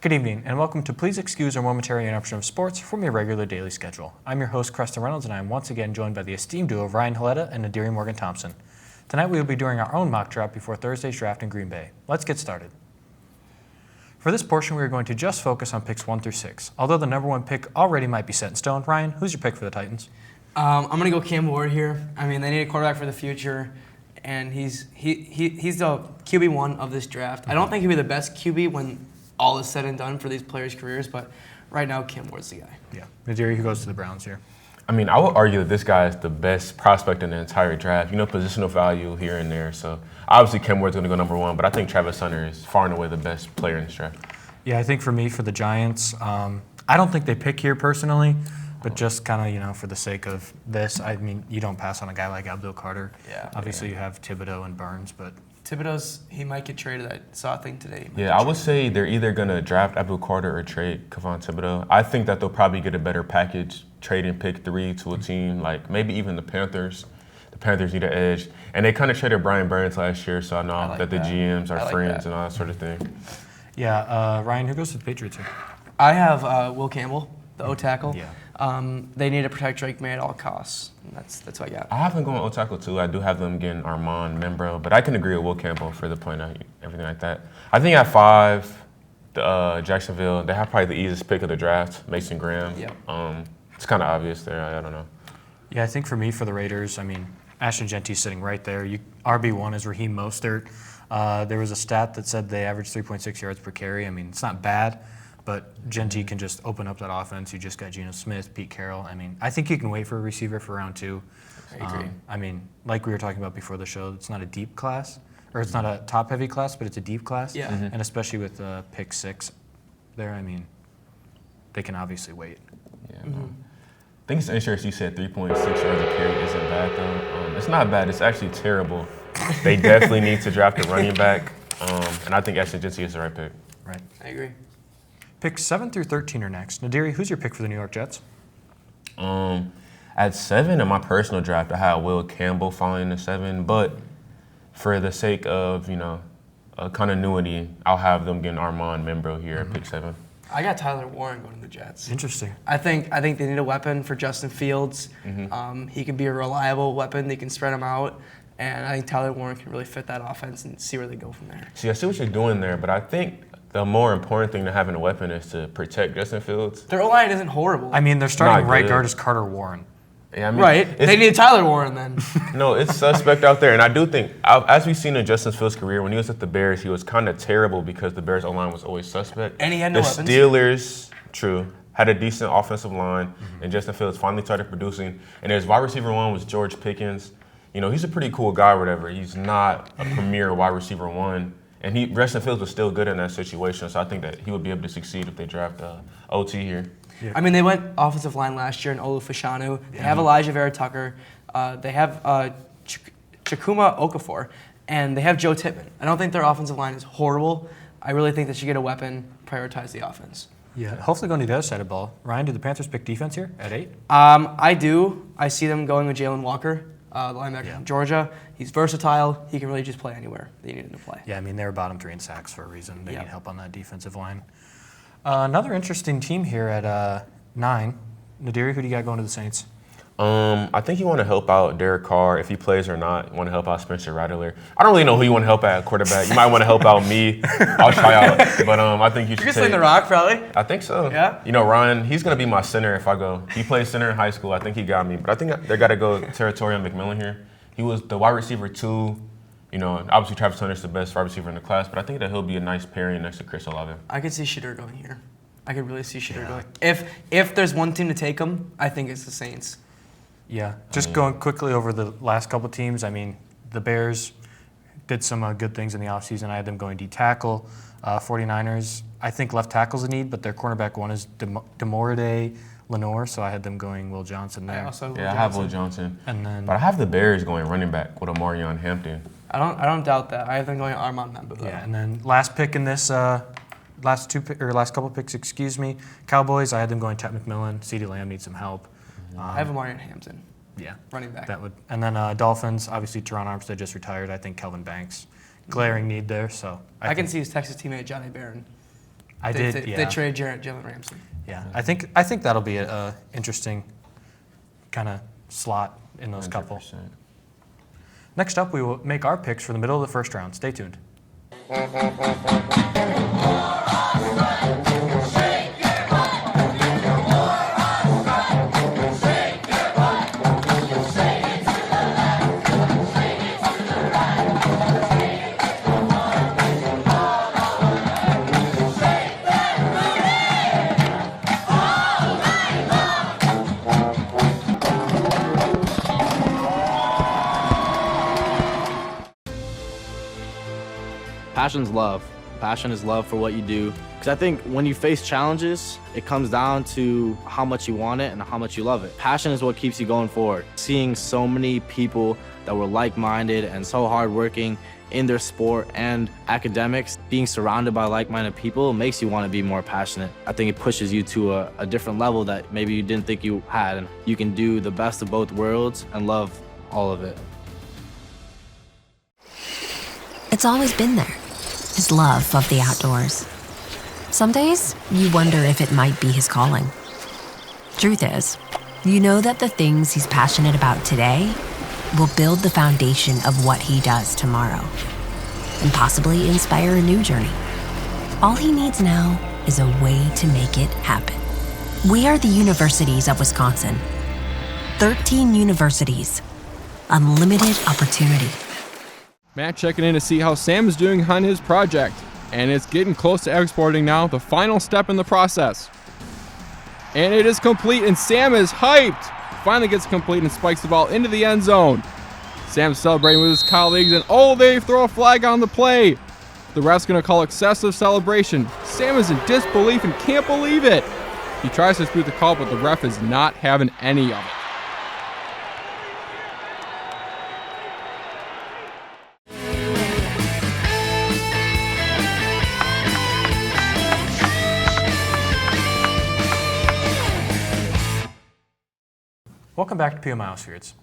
Good evening, and welcome to Please Excuse Our Momentary Interruption of Sports from your regular daily schedule. I'm your host, Preston Reynolds, and I am once again joined by the esteemed duo of Ryan Haletta and Nadiri Morgan-Thompson. Tonight we will be doing our own mock draft before Thursday's draft in Green Bay. Let's get started. For this portion, we are going to just focus on picks 1 through 6. Although the number one pick already might be set in stone, Ryan, who's your pick for the Titans? I'm going to go Cam Ward here. I mean, they need a quarterback for the future, and he's the QB1 of this draft. I don't think he'll be the best QB when all is said and done for these players' careers, but right now, Cam Ward's the guy. Yeah. Nadiri, who goes to the Browns here? I mean, I would argue that this guy is the best prospect in the entire draft. You know, positional value here and there. So obviously, Cam Ward's going to go number one, but I think Travis Hunter is far and away the best player in this draft. Yeah, I think for me, for the Giants, I don't think they pick here personally, but just kind of, for the sake of this, I mean, you don't pass on a guy like Abdul Carter. Yeah. Obviously, you have Thibodeau and Burns, but He might get traded. I saw a thing today. Yeah, I would say they're either going to draft Abdul Carter or trade Kevon Thibodeau. I think that they'll probably get a better package trading pick 3 to a team like maybe even the Panthers. The Panthers need an edge. And they kind of traded Brian Burns last year, so I know that the GMs are friends and all that sort of thing. Yeah, Ryan, who goes to the Patriots here? I have Will Campbell, the O-tackle. Yeah. They need to protect Drake May at all costs. And that's what I got. I have them going O-tackle too. I do have them getting Armand Membro, but I can agree with Will Campbell for the point of everything like that. I think at 5, Jacksonville, they have probably the easiest pick of the draft, Mason Graham. Yep. It's kind of obvious there. I don't know. Yeah, I think for me, for the Raiders, I mean, Ashton Genty's sitting right there. RB1 is Raheem Mostert. There was a stat that said they average 3.6 yards per carry. I mean, it's not bad, but Genty can just open up that offense. You just got Geno Smith, Pete Carroll. I mean, I think you can wait for a receiver for round 2. I agree. I mean, like we were talking about before the show, it's not a deep class, or it's not a top-heavy class, but it's a deep class. Yeah. And especially with pick 6 there, I mean, they can obviously wait. Yeah. I think it's interesting you said 3.6 yards a carry isn't bad, though. It's not bad. It's actually terrible. They definitely need to draft a running back, and I think Ashton Genty is the right pick. Right. I agree. Picks 7 through 13 are next. Nadiri, who's your pick for the New York Jets? At 7 in my personal draft, I had Will Campbell falling to 7, but for the sake of, continuity, I'll have them getting Armand Membro here at pick 7. I got Tyler Warren going to the Jets. Interesting. I think they need a weapon for Justin Fields. He can be a reliable weapon. They can spread him out. And I think Tyler Warren can really fit that offense and see where they go from there. See, I see what you're doing there, but I think the more important thing to having a weapon is to protect Justin Fields. Their O-line isn't horrible. I mean, their starting right good. guard is Carter Warren. Yeah, I mean, right. They need Tyler Warren then. No, it's suspect out there. And I do think, as we've seen in Justin Fields' career, when he was at the Bears, he was kind of terrible because the Bears' O-line was always suspect. And he had no weapons. The Steelers, true, had a decent offensive line, and Justin Fields finally started producing. And his wide receiver 1 was George Pickens. He's a pretty cool guy or whatever. He's not a premier wide receiver 1. And Justin Fields was still good in that situation, so I think that he would be able to succeed if they draft OT here. Yeah. I mean, they went offensive line last year in Olu Fashanu. They have Elijah Vera Tucker. They have Chikuma Okafor. And they have Joe Tippmann. I don't think their offensive line is horrible. I really think they should get a weapon, prioritize the offense. Yeah, hopefully going to the other side of the ball. Ryan, do the Panthers pick defense here at 8? I do. I see them going with Jalen Walker, the linebacker from Georgia. He's versatile. He can really just play anywhere they need him to play. Yeah, I mean, they were bottom 3 in sacks for a reason. They need help on that defensive line. Another interesting team here at 9. Nadiri, who do you got going to the Saints? I think you want to help out Derek Carr if he plays or not. You want to help out Spencer Rattler. I don't really know who you want to help out at quarterback. You might want to help out me. I'll try out. But I think you should You're going to sling the rock, probably? I think so. Yeah? Ryan, he's going to be my center if I go. He played center in high school. I think he got me. But I think they got to go Territorial McMillan here. He was the wide receiver 2. Obviously Travis Hunter's the best wide receiver in the class, but I think that he'll be a nice pairing next to Chris Olave. I could see Shedeur going here. I could really see Shedeur going. If there's one team to take him, I think it's the Saints. Yeah, just going quickly over the last couple teams. I mean, the Bears did some good things in the offseason. I had them going D-tackle. 49ers, I think left tackle's a need, but their cornerback 1 is Demoride Lenore, so I had them going Will Johnson there. I have Will Johnson. But I have the Bears going running back with Omarion Hampton. I don't doubt that. I have them going Armand Membro. Yeah, and then last pick in this last couple picks, Cowboys. I had them going Tet McMillan. CeeDee Lamb needs some help. I have Omarion Hampton. Yeah, running back. That would, and then Dolphins. Obviously, Teron Armstead just retired. I think Kelvin Banks, glaring need there. So I can see his Texas teammate Johnny Barron. I did, yeah. They traded Jalen Ramsey. Yeah, I think that'll be a interesting kind of slot in those couple. 100%. Next up, we will make our picks for the middle of the first round. Stay tuned. Passion's love. Passion is love for what you do. Because I think when you face challenges, it comes down to how much you want it and how much you love it. Passion is what keeps you going forward. Seeing so many people that were like-minded and so hardworking in their sport and academics, being surrounded by like-minded people makes you want to be more passionate. I think it pushes you to a different level that maybe you didn't think you had. And you can do the best of both worlds and love all of it. It's always been there, his love of the outdoors. Some days, you wonder if it might be his calling. Truth is, you know that the things he's passionate about today will build the foundation of what he does tomorrow, and possibly inspire a new journey. All he needs now is a way to make it happen. We are the universities of Wisconsin. 13 universities, unlimited opportunity. Matt checking in to see how Sam is doing on his project, and it's getting close to exporting now, the final step in the process. And it is complete, and Sam is hyped. Finally gets complete and spikes the ball into the end zone. Sam's celebrating with his colleagues, and they throw a flag on the play. The ref's gonna call excessive celebration. Sam is in disbelief and can't believe it. He tries to dispute the call, but the ref is not having any of it. Welcome back to PEOMIOSFYRDS.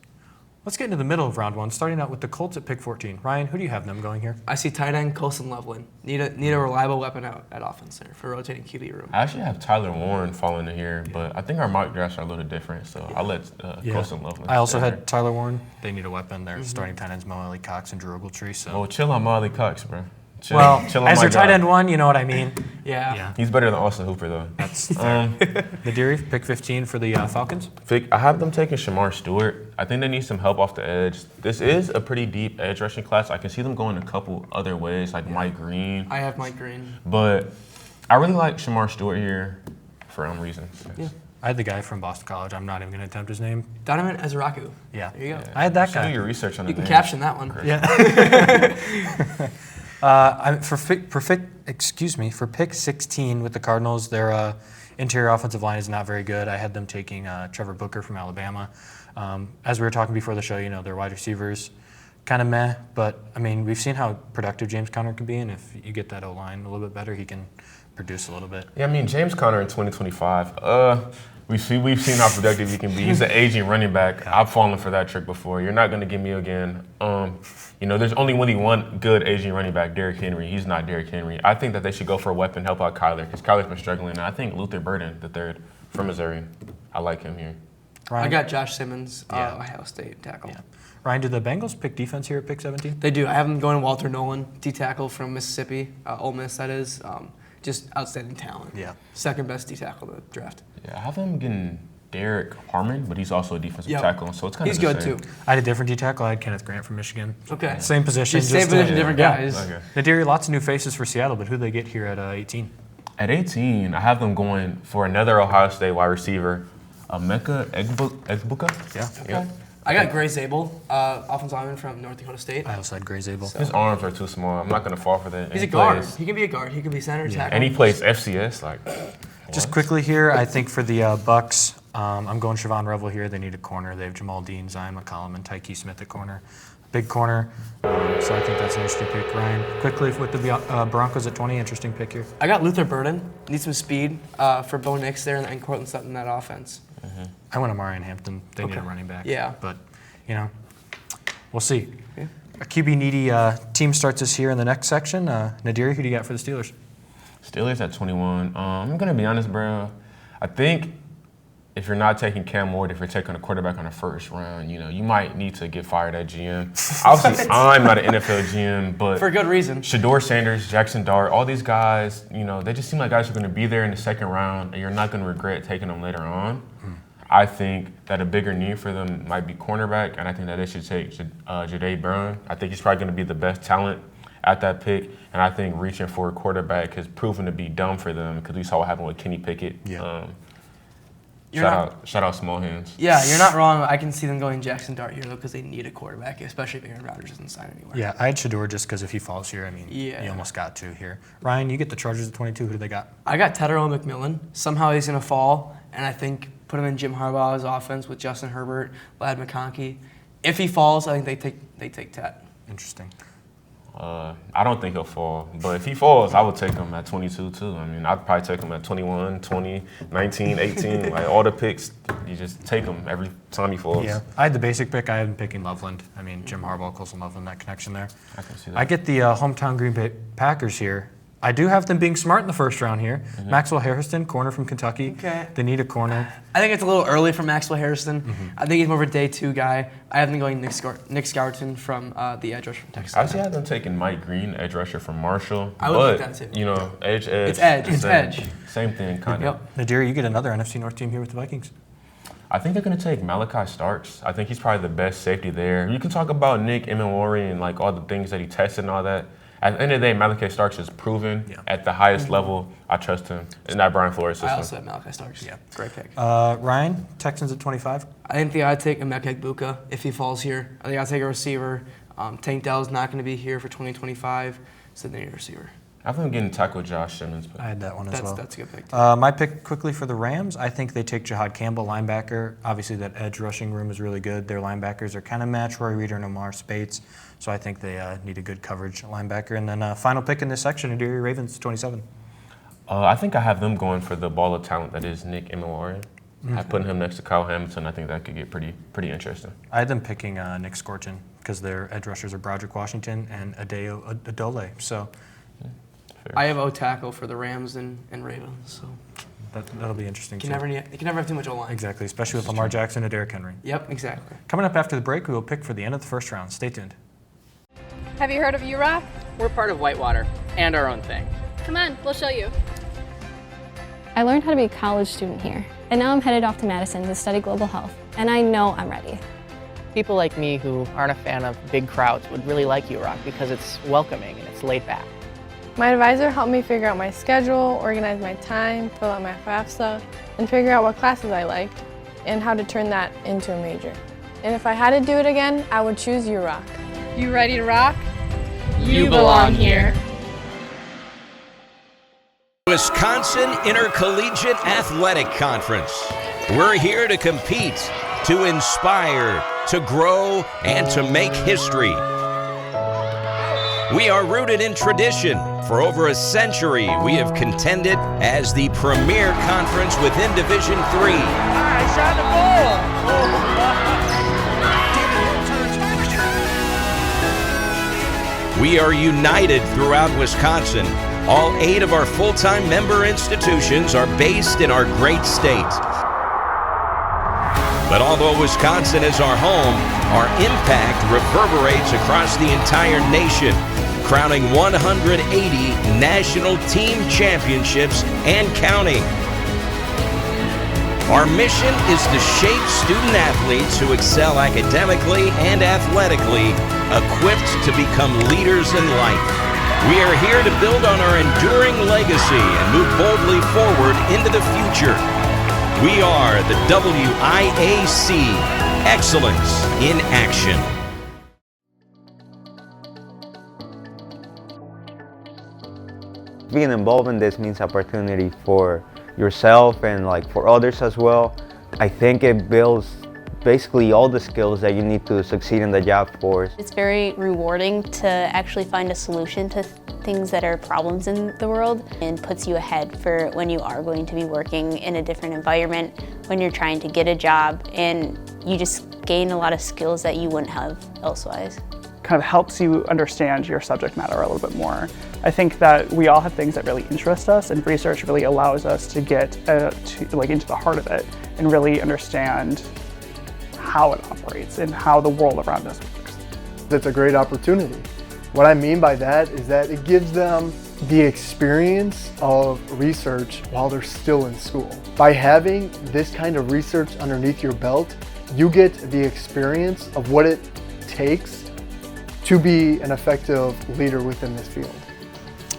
Let's get into the middle of round one, starting out with the Colts at pick 14. Ryan, who do you have them going here? I see tight end Colson Loveland. Need a reliable weapon out at offense there for rotating QB room. I actually have Tyler Warren falling in here, but I think our mock drafts are a little different, so I'll let Colson Loveland. I also stay had Tyler Warren. They need a weapon. They're starting tight ends Mo Cox and Drew Ogletree. So. Well, chill on Molly Cox, bro. Chill Well, on as my your tight guy. end one, you know what I mean. Yeah. He's better than Austin Hooper, though. That's fair. Nadiri, pick 15 for the Falcons. I have them taking Shamar Stewart. I think they need some help off the edge. This is a pretty deep edge rushing class. I can see them going a couple other ways, like Mike Green. I have Mike Green. But I really like Shamar Stewart here for reasons. Yeah. I had the guy from Boston College. I'm not even going to attempt his name. Donovan Ezraku. Yeah. There you go. I had that You should guy. do your research on You the can name. caption that one. Yeah. For pick 16 with the Cardinals, their interior offensive line is not very good. I had them taking Trevor Booker from Alabama. As we were talking before the show, their wide receivers kind of meh, but I mean, we've seen how productive James Conner can be, and if you get that O-line a little bit better, he can produce a little bit. Yeah, I mean, James Conner in 2025, we've seen how productive he can be. He's an aging running back. I've fallen for that trick before. You're not going to get me again. There's only really one good aging running back, Derrick Henry. He's not Derrick Henry. I think that they should go for a weapon, help out Kyler, because Kyler's been struggling. And I think Luther Burden, the third from Missouri, I like him here. Ryan? I got Josh Simmons, Yeah. Ohio State tackle. Yeah. Ryan, do the Bengals pick defense here at pick 17? They do. I have them going Walter Nolan, D-tackle from Mississippi, Ole Miss, that is. Just outstanding talent. Yeah. Second best D-tackle to the draft. Yeah, I have him getting Derek Harmon, but he's also a defensive Yep. tackle, so it's kind of He's the good same. too. I had a different D-tackle. I had Kenneth Grant from Michigan. Okay. Same position. Just same just, position, different yeah. guys. Okay. Nadiri, lots of new faces for Seattle, but who do they get here at 18? At 18, I have them going for another Ohio State wide receiver, Emeka Egbuka. Yeah. Yep. I got Gray Zabel, offensive lineman from North Dakota State. I also had Gray Zabel. His arms are too small. I'm not going to fall for that. He's a And guard. plays- He can be a guard. He can be center, tackle. And he plays FCS. Just what? quickly here, I think for the Bucks, I'm going Siobhan Revel here. They need a corner. They have Jamal Dean, Zion McCollum, and Tyke Smith at corner. Big corner. So I think that's an interesting pick. Ryan, quickly with the Broncos at 20, interesting pick here. I got Luther Burden. Need some speed for Bo Nix there and Cortland Sutton in that offense. I went Amari and Hampton. They need a Okay. running back. Yeah. But, we'll see. Yeah. A QB needy team starts us here in the next section. Nadiri, who do you got for the Steelers? Steelers at 21. I'm gonna be honest, bro. I think if you're not taking Cam Ward, if you're taking a quarterback on the first round, you might need to get fired at GM. Obviously, I'm not an NFL GM, but For good reason. Shador Sanders, Jackson Dart, all these guys, they just seem like guys who are going to be there in the second round, and you're not going to regret taking them later on. I think that a bigger need for them might be cornerback, and I think that they should take Jahdae Brown. I think he's probably going to be the best talent at that pick, and I think reaching for a quarterback has proven to be dumb for them because we saw what happened with Kenny Pickett. Yeah. Shout out Small Hands. Yeah, you're not wrong. I can see them going Jackson Dart here, though, because they need a quarterback, especially if Aaron Rodgers doesn't sign anywhere. Yeah, I had Shador just because if he falls here, you almost got to here. Ryan, you get the Chargers at 22. Who do they got? I got Tetero McMillan. Somehow he's going to fall, and I think put him in Jim Harbaugh's offense with Justin Herbert, Lad McConkey. If he falls, I think they take Tet. Interesting. I don't think he'll fall, but if he falls, I would take him at 22 too. I'd probably take him at 21, 20, 19, 18, like all the picks. You just take him every time he falls. Yeah, I had the basic pick. I had him picking Loveland. Jim Harbaugh, Colson Loveland, that connection there. I can see that. I get the hometown Green Bay Packers here. I do have them being smart in the first round here. Mm-hmm. Maxwell Harrison, corner from Kentucky. Okay. They need a corner. I think it's a little early for Maxwell Harrison. I think he's more of a day two guy. I have them going Nick Scarton from the edge rusher from Texas. I actually had them taking Mike Green, edge rusher from Marshall. I would like that too. Edge. It's edge. It's edge. Same thing, kind of. Yep. Nadir, you get another NFC North team here with the Vikings. I think they're going to take Malachi Starks. I think he's probably the best safety there. You can talk about Nick Emmanwori and like all the things that he tested and all that. At the end of the day, Malachi Starks is proven at the highest level. I trust him in that Brian Flores system. I also have Malachi Starks. Yeah, great pick. Ryan, Texans at 25. I think they ought to take Emeka Egbuka if he falls here. I think I'll take a receiver. Tank Dell's not going to be here for 2025, so they need a receiver. I think I'm getting tackle Josh Simmons. But I had that one as well. That's a good pick. My pick quickly for the Rams, I think they take Jahad Campbell, linebacker. Obviously, that edge rushing room is really good. Their linebackers are kind of matched, Roy Reader and Omar Spates. So I think they need a good coverage linebacker. And then final pick in this section, Nadir Ravens, 27. I think I have them going for the ball of talent that is Nick Emmanwori. I put him next to Kyle Hamilton. I think that could get pretty interesting. I had them picking Nick Scorchin because their edge rushers are Broderick Washington and Adeo Adole. So I have O-tackle for the Rams and Ravens. So that'll be interesting you too. can never have too much O-line. Exactly, especially with Lamar Jackson and Derrick Henry. Yep, exactly. Coming up after the break, we will pick for the end of the first round. Stay tuned. Have you heard of UROC? We're part of Whitewater and our own thing. Come on, we'll show you. I learned how to be a college student here, and now I'm headed off to Madison to study global health, and I know I'm ready. People like me who aren't a fan of big crowds would really like UROC because it's welcoming and it's laid back. My advisor helped me figure out my schedule, organize my time, fill out my FAFSA, and figure out what classes I liked and how to turn that into a major. And if I had to do it again, I would choose UROC. You ready to rock? You belong here. Wisconsin Intercollegiate Athletic Conference. We're here to compete, to inspire, to grow, and to make history. We are rooted in tradition. For over a century, we have contended as the premier conference within Division III. I shot the ball! We are united throughout Wisconsin. All 8 of our full-time member institutions are based in our great state. But although Wisconsin is our home, our impact reverberates across the entire nation, crowning 180 national team championships and counting. Our mission is to shape student athletes who excel academically and athletically, equipped to become leaders in life. We are here to build on our enduring legacy and move boldly forward into the future. We are the WIAC, Excellence in Action. Being involved in this means opportunity for yourself and for others as well. I think it builds basically all the skills that you need to succeed in the job force. It's very rewarding to actually find a solution to things that are problems in the world, and puts you ahead for when you are going to be working in a different environment, when you're trying to get a job, and you just gain a lot of skills that you wouldn't have elsewise. kind of helps you understand your subject matter a little bit more. I think that we all have things that really interest us, and research really allows us to get into the heart of it and really understand how it operates and how the world around us works. It's a great opportunity. What I mean by that is that it gives them the experience of research while they're still in school. By having this kind of research underneath your belt, you get the experience of what it takes to be an effective leader within this field.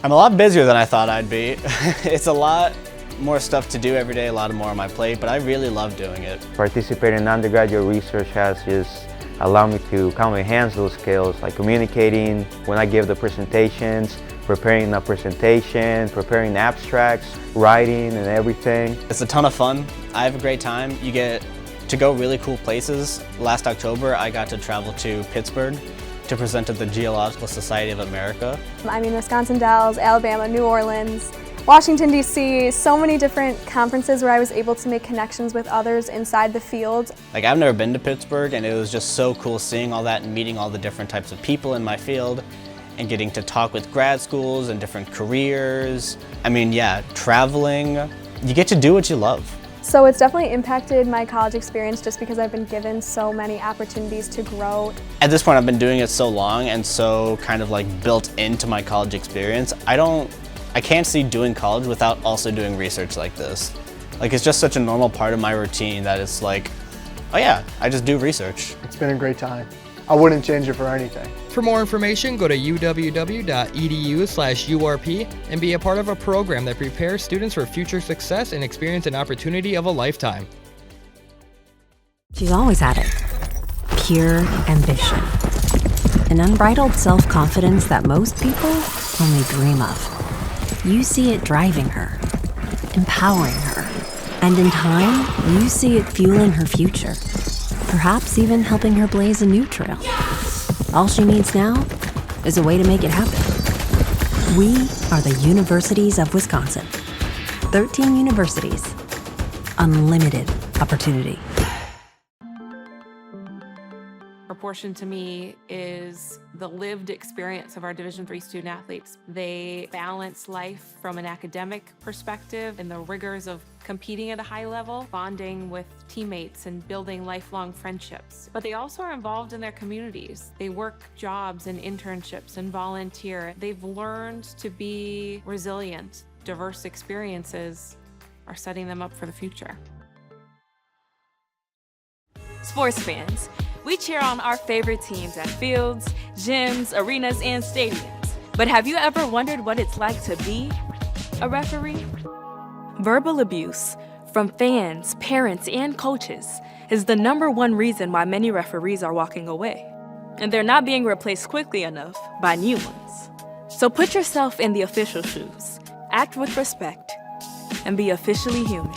I'm a lot busier than I thought I'd be. It's a lot more stuff to do every day, a lot more on my plate, but I really love doing it. Participating in undergraduate research has just allowed me to kind of enhance those skills, like communicating when I give the presentations, preparing a presentation, preparing abstracts, writing and everything. It's a ton of fun. I have a great time. You get to go really cool places. Last October, I got to travel to Pittsburgh to present at the Geological Society of America. I mean, Wisconsin Dells, Alabama, New Orleans, Washington, D.C., so many different conferences where I was able to make connections with others inside the field. Like, I've never been to Pittsburgh, and it was just so cool seeing all that and meeting all the different types of people in my field and getting to talk with grad schools and different careers. I mean, yeah, traveling, you get to do what you love. So it's definitely impacted my college experience just because I've been given so many opportunities to grow. At this point, I've been doing it so long and so kind of like built into my college experience. I can't see doing college without also doing research like this. Like, it's just such a normal part of my routine that it's like, oh yeah, I just do research. It's been a great time. I wouldn't change it for anything. For more information, go to uww.edu/URP and be a part of a program that prepares students for future success and experience an opportunity of a lifetime. She's always had it. Pure ambition. An unbridled self-confidence that most people only dream of. You see it driving her, empowering her, and in time, you see it fueling her future. Perhaps even helping her blaze a new trail. All she needs now is a way to make it happen. We are the Universities of Wisconsin. 13 universities. Unlimited opportunity. Proportion to me is the lived experience of our Division III student athletes. They balance life from an academic perspective and the rigors of competing at a high level, bonding with teammates and building lifelong friendships. But they also are involved in their communities. They work jobs and internships and volunteer. They've learned to be resilient. Diverse experiences are setting them up for the future. Sports fans, we cheer on our favorite teams at fields, gyms, arenas, and stadiums. But have you ever wondered what it's like to be a referee? Verbal abuse from fans, parents, and coaches is the #1 reason why many referees are walking away. And they're not being replaced quickly enough by new ones. So put yourself in the official shoes, act with respect, and be officially human.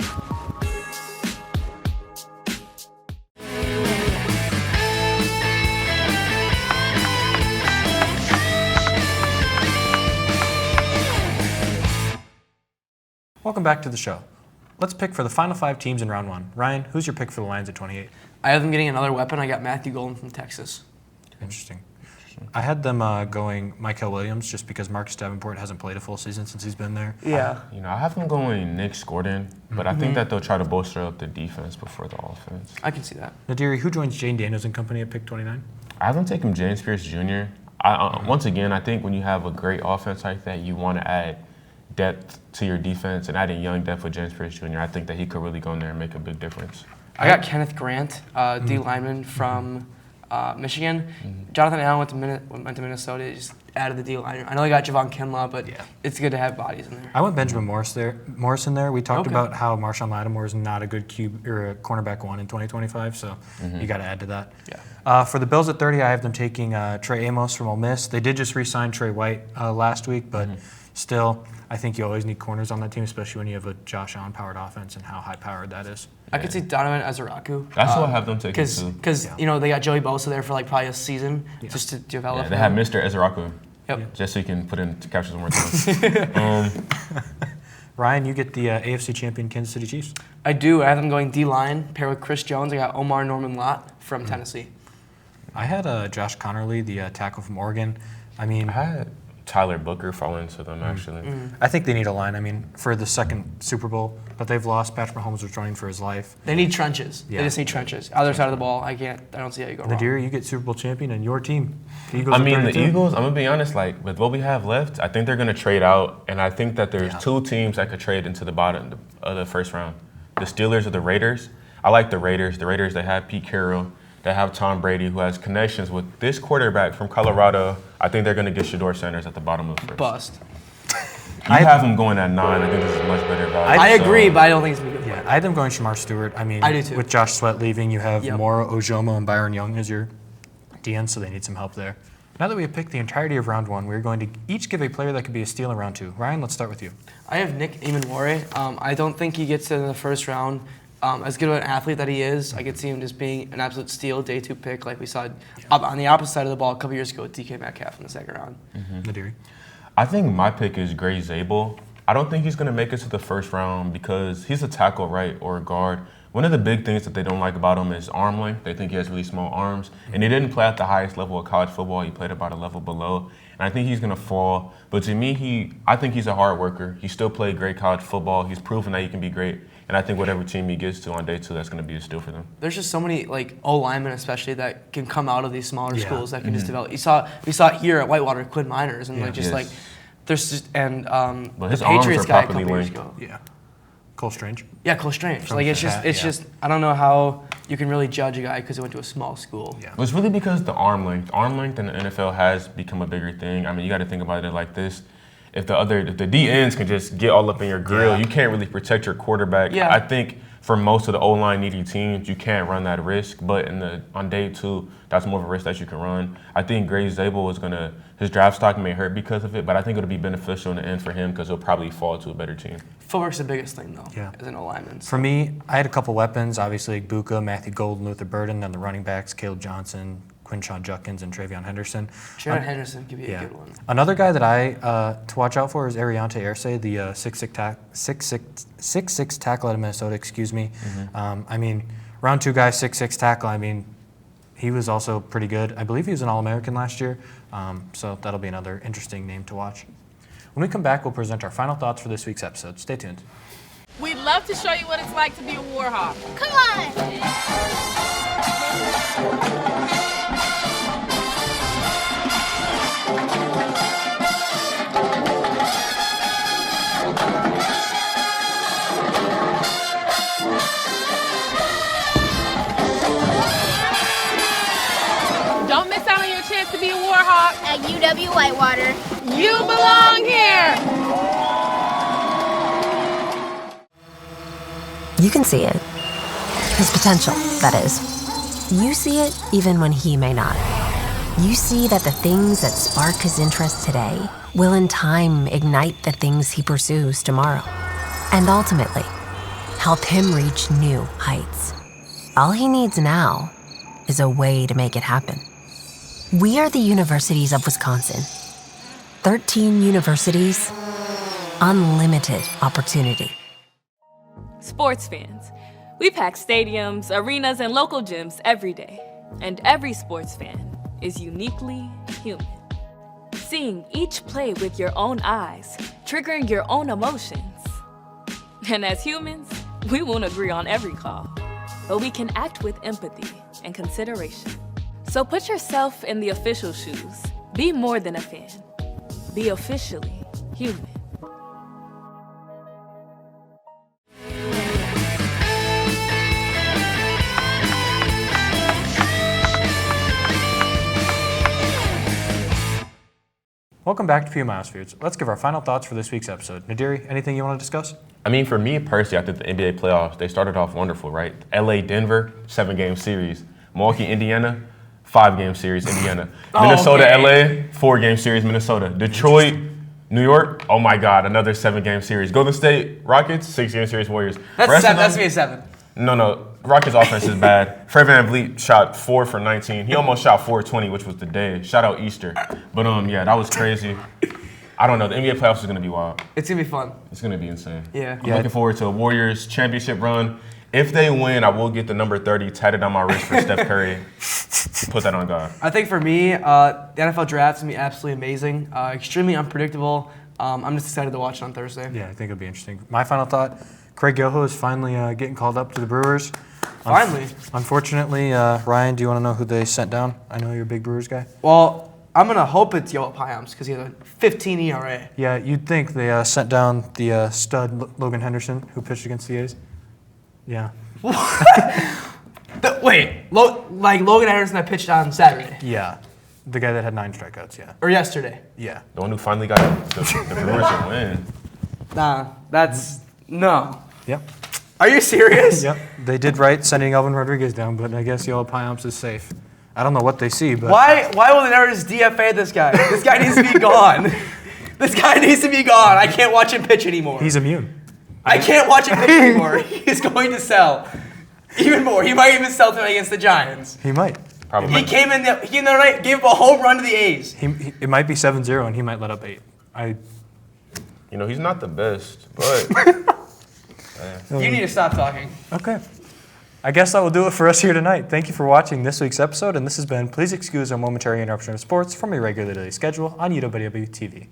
Welcome back to the show. Let's pick for the final 5 teams in round 1. Ryan, who's your pick for the Lions at 28? I have them getting another weapon. I got Matthew Golden from Texas. Interesting. I had them going Michael Williams just because Marcus Davenport hasn't played a full season since he's been there. Yeah. I have them going Nick Gordon, but I think that they'll try to bolster up the defense before the offense. I can see that. Nadiri, who joins Jane Daniels and company at pick 29? I have them taking James Pierce Jr. Once again, I think when you have a great offense like that, you want to add depth to your defense, and adding young depth with James Pierce Jr., I think that he could really go in there and make a big difference. I got Kenneth Grant, D lineman from Michigan. Jonathan Allen went to Minnesota. He just added the D lineman. I know they got Javon Kinlaw, but it's good to have bodies in there. I went Benjamin Morrison there. We talked about how Marshawn Lattimore is not a good cornerback 1 in 2025, so you got to add to that. Yeah. For the Bills at 30, I have them taking Trey Amos from Ole Miss. They did just re-sign Trey White last week, but still, I think you always need corners on that team, especially when you have a Josh Allen-powered offense and how high-powered that is. I could see Donovan Ezeraku. That's what I have them taking too. Because they got Joey Bosa there for probably a season just to develop. Yeah, they have Mr. Ezeraku. Yep. Just so you can put in to capture some more time. Ryan, you get the AFC champion Kansas City Chiefs. I do. I have them going D-line, pair with Chris Jones. I got Omar Norman Lott from Tennessee. I had Josh Connerly, the tackle from Oregon. I mean, I had Tyler Booker fall into them, actually. I think they need a line. I mean, for the second Super Bowl that they've lost, Patrick Mahomes was running for his life. They need trenches. Yeah. They just need trenches. Other side of the ball, I don't see how you go wrong. Nadir, you get Super Bowl champion and your team. The Eagles I mean, are the Eagles, I'm going to be honest, like, with what we have left, I think they're going to trade out, and I think that there's two teams that could trade into the bottom of the first round. The Steelers or the Raiders. I like the Raiders. The Raiders, they have Pete Carroll. They have Tom Brady, who has connections with this quarterback from Colorado. I think they're going to get Shedeur Sanders at the bottom of the first. Bust. I have him going at 9. I think this is much better value. I agree, but I don't think it's going to be good. I had them going Shamar Stewart. I mean, I do too. With Josh Sweat leaving, you have Mora Ojomo and Byron Young as your DN, so they need some help there. Now that we have picked the entirety of round 1, we're going to each give a player that could be a steal in round 2. Ryan, let's start with you. I have Nick Emanware. I don't think he gets in the first round. As good of an athlete that he is, I could see him just being an absolute steal, day 2 pick, like we saw on the opposite side of the ball a couple years ago with DK Metcalf in the second round. Nadiri? I think my pick is Gray Zabel. I don't think he's going to make it to the first round because he's a tackle, right, or a guard. One of the big things that they don't like about him is arm length. They think he has really small arms. And he didn't play at the highest level of college football. He played about a level below. And I think he's going to fall. But to me, I think he's a hard worker. He still played great college football. He's proven that he can be great. And I think whatever team he gets to on day 2, that's going to be a steal for them. There's just so many O-linemen especially that can come out of these smaller schools that can just develop. We saw it here at Whitewater, Quinn Miners, and there's just but his the Patriots arms are guy a couple properly years linked. ago. Yeah. Cole Strange? Yeah, Cole Strange. It's just I don't know how you can really judge a guy because he went to a small school. Well, it's really because the arm length. Arm length in the NFL has become a bigger thing. I mean, you got to think about it like this. If the DNs can just get all up in your grill, you can't really protect your quarterback. Yeah. I think for most of the O-line needy teams, you can't run that risk. But on day 2, that's more of a risk that you can run. I think Gray Zabel is his draft stock may hurt because of it, but I think it'll be beneficial in the end for him because he'll probably fall to a better team. Footwork's the biggest thing, though, as an O-lineman. For me, I had a couple weapons, obviously Buka, Matthew Golden, Luther Burden, then the running backs, Caleb Johnson, Quinshawn Judkins, and Travion Henderson. Travion Henderson could be a good one. Another guy that to watch out for is Ariante Irsay, the 6'6" tackle out of Minnesota, excuse me. I mean, round 2 guy, 6'6" tackle, I mean, he was also pretty good. I believe he was an All-American last year, so that'll be another interesting name to watch. When we come back, we'll present our final thoughts for this week's episode. Stay tuned. We'd love to show you what it's like to be a Warhawk. Come on! Don't miss out on your chance to be a Warhawk. At UW Whitewater. You belong here! You can see it. His potential, that is. You see it even when he may not. You see that the things that spark his interest today will in time ignite the things he pursues tomorrow. And ultimately, help him reach new heights. All he needs now is a way to make it happen. We are the Universities of Wisconsin. 13 universities, unlimited opportunity. Sports fans, we pack stadiums, arenas, and local gyms every day. And every sports fan is uniquely human. Seeing each play with your own eyes, triggering your own emotions. And as humans, we won't agree on every call, but we can act with empathy and consideration. So put yourself in the official shoes. Be more than a fan. Be officially human. Welcome back to PEOMIOSFYRDS. Let's give our final thoughts for this week's episode. Nadiri, anything you want to discuss? I mean, for me personally, I think the NBA playoffs, they started off wonderful, right? LA, Denver, 7-game series. Milwaukee, Indiana, 5-game series, Indiana. Minnesota, LA, 4-game series, Minnesota. Detroit, New York, oh my God, another 7-game series. Golden State, Rockets, 6-game series, Warriors. That's to be a 7. No. Rockets offense is bad. Fred VanVleet shot 4 for 19. He almost shot 4-20, which was the day. Shout out Easter. But yeah, that was crazy. I don't know. The NBA playoffs is going to be wild. It's going to be fun. It's going to be insane. Yeah. I'm looking forward to a Warriors championship run. If they win, I will get the number 30 tatted on my wrist for Steph Curry. Put that on God. I think for me, the NFL draft is going to be absolutely amazing, extremely unpredictable. I'm just excited to watch it on Thursday. Yeah, I think it'll be interesting. My final thought, Craig Yoho is finally getting called up to the Brewers. Finally. Unfortunately, Ryan, do you want to know who they sent down? I know you're a big Brewers guy. Well, I'm going to hope it's Yoel Payams because he has a 15 ERA. Yeah, you'd think they sent down the stud Logan Henderson, who pitched against the A's. Yeah. Logan Henderson that pitched on Saturday? Yeah. The guy that had 9 strikeouts, yeah. Or yesterday? Yeah. The one who finally got the Brewers to win. Nah, that's... No. Yep. Are you serious? Yep. They did right sending Elvin Rodriguez down, but I guess Yoel Payams is safe. I don't know what they see, but... Why will they never just DFA this guy? This guy needs to be gone. This guy needs to be gone. I can't watch him pitch anymore. He's immune. I can't watch him pitch anymore. He's going to sell. Even more. He might even sell tonight against the Giants. He might. Probably. He came in the night, gave up a home run to the A's. It might be 7-0, and he might let up 8. He's not the best, but... You need to stop talking. Okay. I guess that will do it for us here tonight. Thank you for watching this week's episode, and this has been Please Excuse Our Momentary Interruption of Sports from your regular daily schedule on UWW TV.